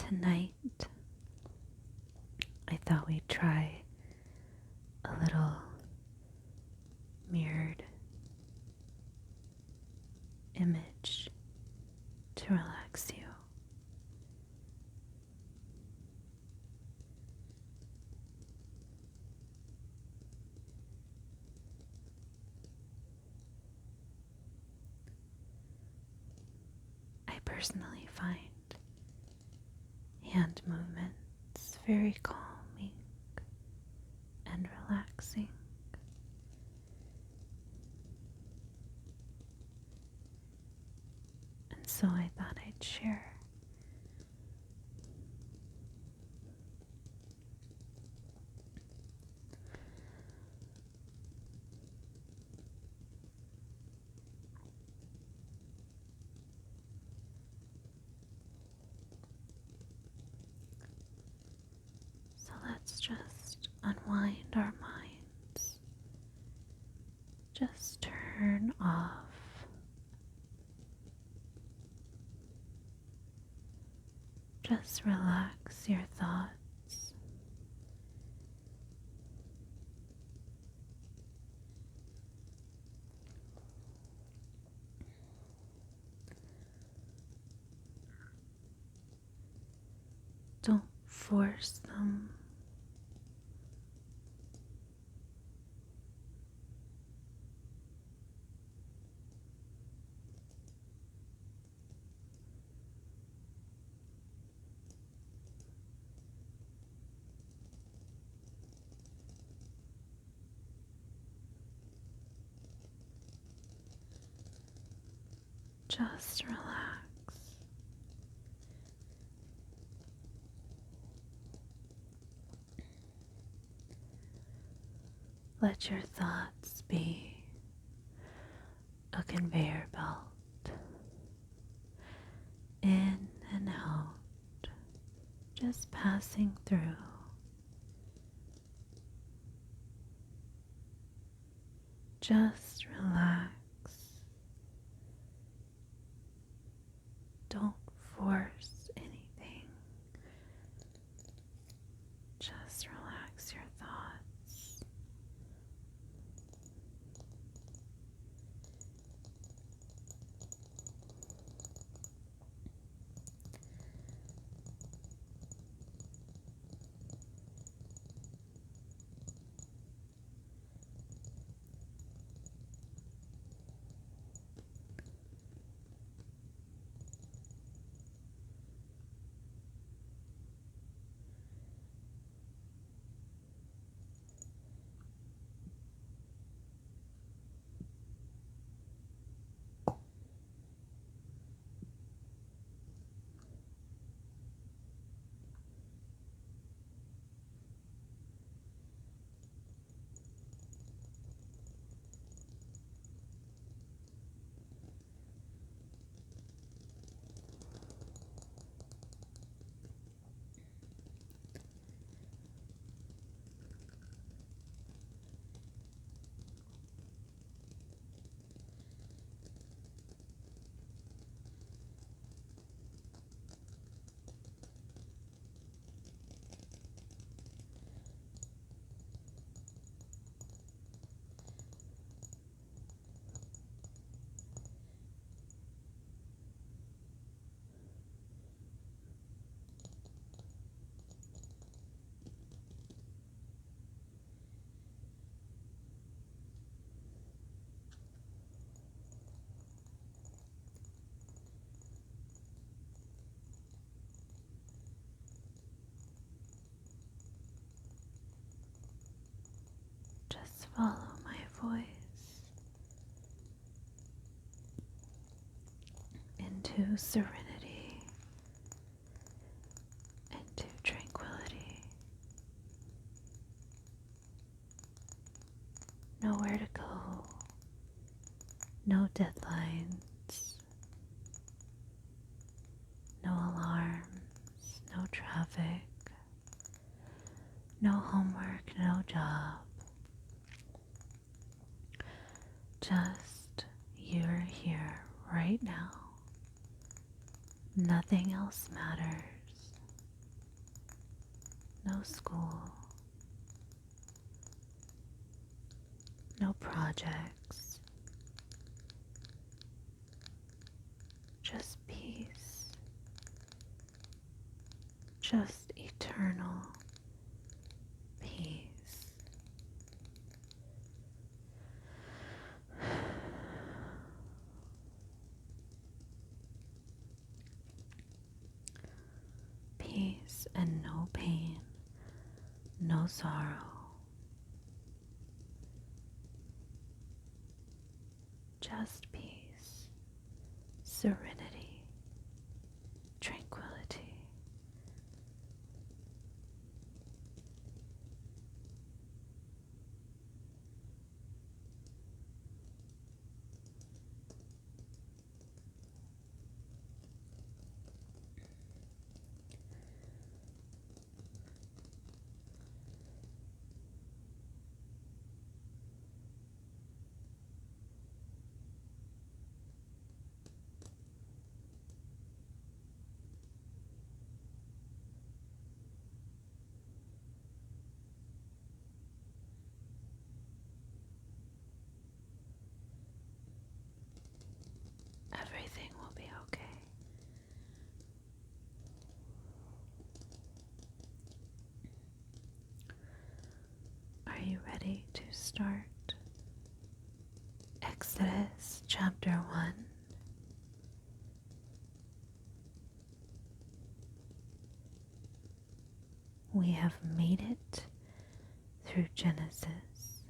Tonight, I thought we'd try a little mirrored image to relax you. I personally find hand movements very calming and relaxing. And so I thought I'd share. So let's just unwind our minds. Just turn off just relax your thoughts. Don't force them. Just relax. Let your thoughts be a conveyor belt, in and out, just passing through. Just relax. Don't force anything. Just relax your thoughts. Just follow my voice into serenity, into tranquility. Nowhere to go, no deadlines, no alarms, no traffic, no homework, no job. Just you're here right now. Nothing else matters. school, no projects, just peace, just eternal peace. Peace and no pain, no sorrow. Just peace, serenity, tranquility. Everything will be okay. Are you ready to start Exodus chapter 1? We have made it through Genesis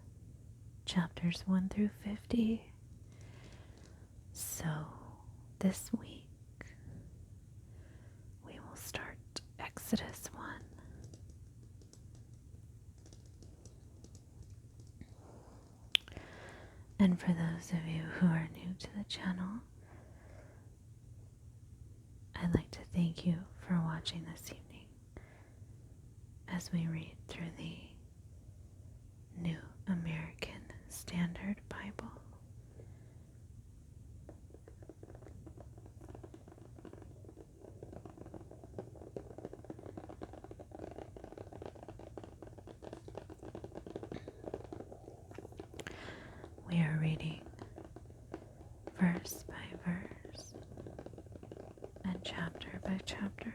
chapters 1 through 50. So this week we will start Exodus 1. And for those of you who are new to the channel, I'd like to thank you for watching this evening as we read through the New American Standard Bible. We are reading verse by verse and chapter by chapter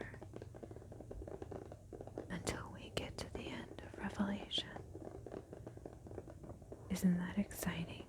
until we get to the end of Revelation. Isn't that exciting?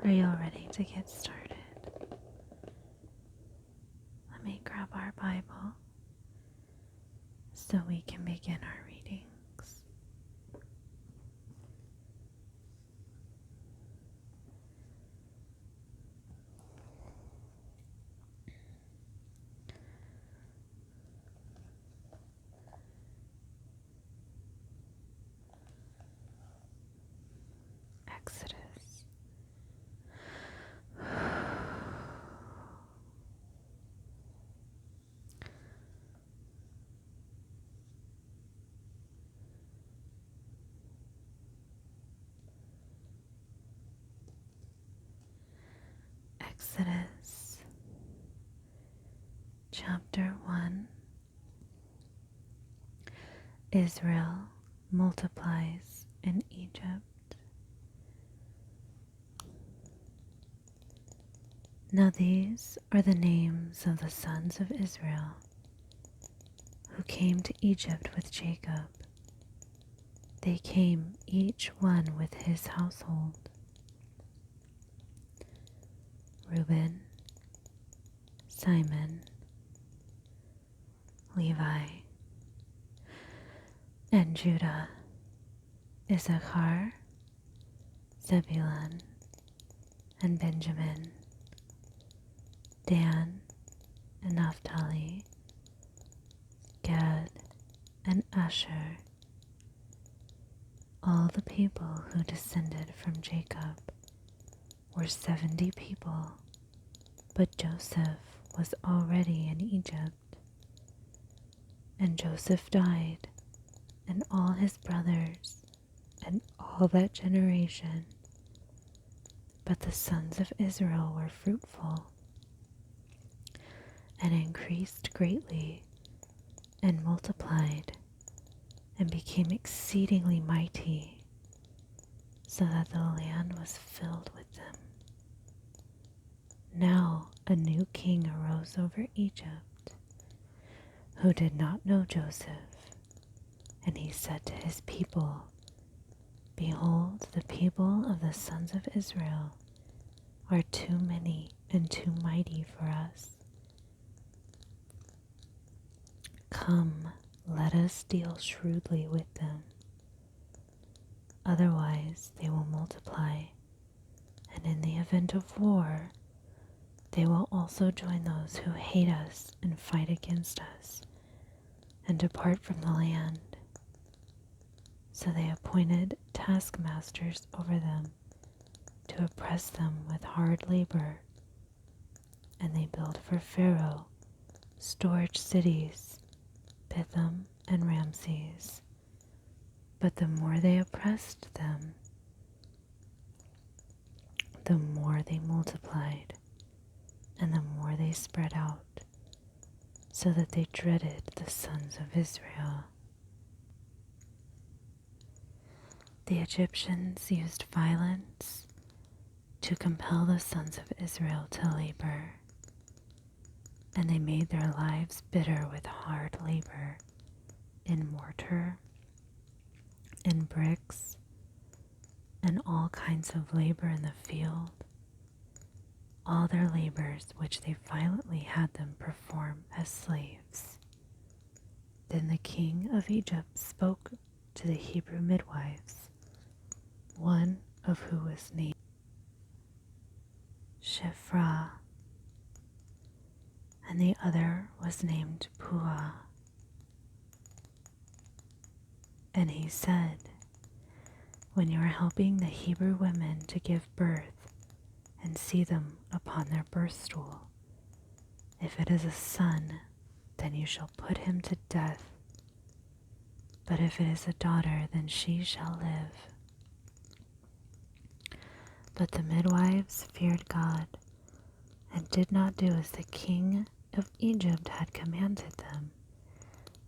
Are you all ready to get started? Let me grab our Bible so we can begin our readings. Exodus. Exodus chapter 1. Israel multiplies in Egypt. Now these are the names of the sons of Israel who came to Egypt with Jacob. They came each one with his household. Reuben, Simon, Levi, and Judah, Issachar, Zebulun, and Benjamin, Dan and Naphtali, Gad and Asher. All the people who descended from Jacob were 70 people, but Joseph was already in Egypt. And Joseph died, and all his brothers, and all that generation. But the sons of Israel were fruitful, and increased greatly, and multiplied, and became exceedingly mighty, so that the land was filled with them. Now a new king arose over Egypt, who did not know Joseph, and he said to his people, Behold, the people of the sons of Israel are too many and too mighty for us. Come, let us deal shrewdly with them. Otherwise they will multiply, and in the event of war, they will also join those who hate us and fight against us, and depart from the land. So they appointed taskmasters over them to oppress them with hard labor, and they built for Pharaoh storage cities, Pithom and Ramses. But the more they oppressed them, the more they multiplied, and the more they spread out, so that they dreaded the sons of Israel. The Egyptians used violence to compel the sons of Israel to labor, and they made their lives bitter with hard labor in mortar, in bricks, and all kinds of labor in the field, all their labors which they violently had them perform as slaves. Then the king of Egypt spoke to the Hebrew midwives, one of who was named Shiphrah, and the other was named Puah. And he said, When you are helping the Hebrew women to give birth and see them upon their birth stool, if it is a son, then you shall put him to death. But if it is a daughter, then she shall live. But the midwives feared God, and did not do as the king of Egypt had commanded them,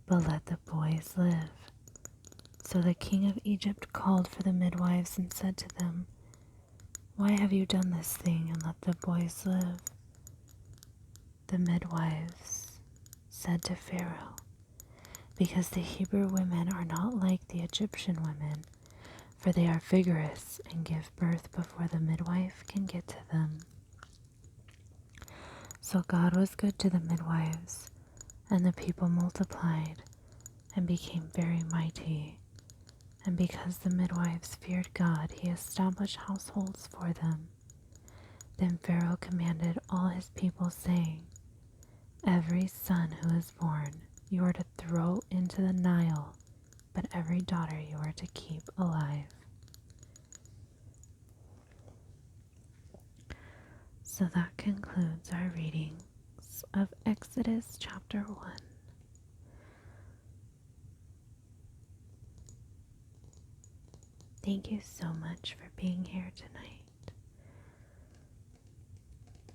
but let the boys live. So the king of Egypt called for the midwives and said to them, Why have you done this thing and let the boys live? The midwives said to Pharaoh, Because the Hebrew women are not like the Egyptian women, for they are vigorous and give birth before the midwife can get to them. So God was good to the midwives, and the people multiplied and became very mighty. And because the midwives feared God, he established households for them. Then Pharaoh commanded all his people, saying, Every son who is born you are to throw into the Nile, but every daughter you are to keep alive. So that concludes our readings of Exodus chapter 1. Thank you so much for being here tonight,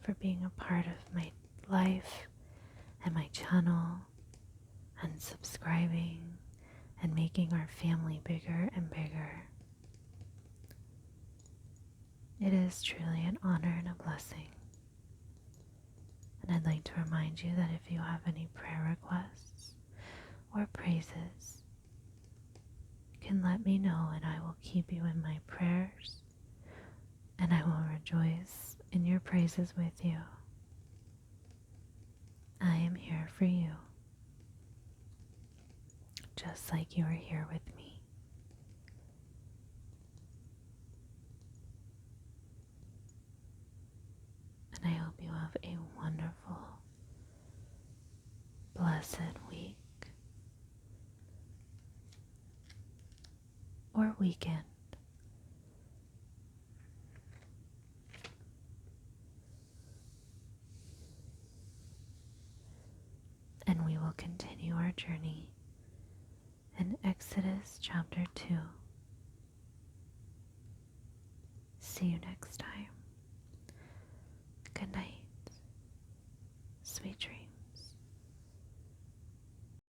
for being a part of my life and my channel, and subscribing and making our family bigger and bigger. It is truly an honor and a blessing. And I'd like to remind you that if you have any prayer requests or praises, you can let me know and I will keep you in my prayers, and I will rejoice in your praises with you. I am here for you, just like you are here with me. And I hope you have a wonderful, blessed week or weekend. And we will continue our journey in Exodus chapter 2. See you next time.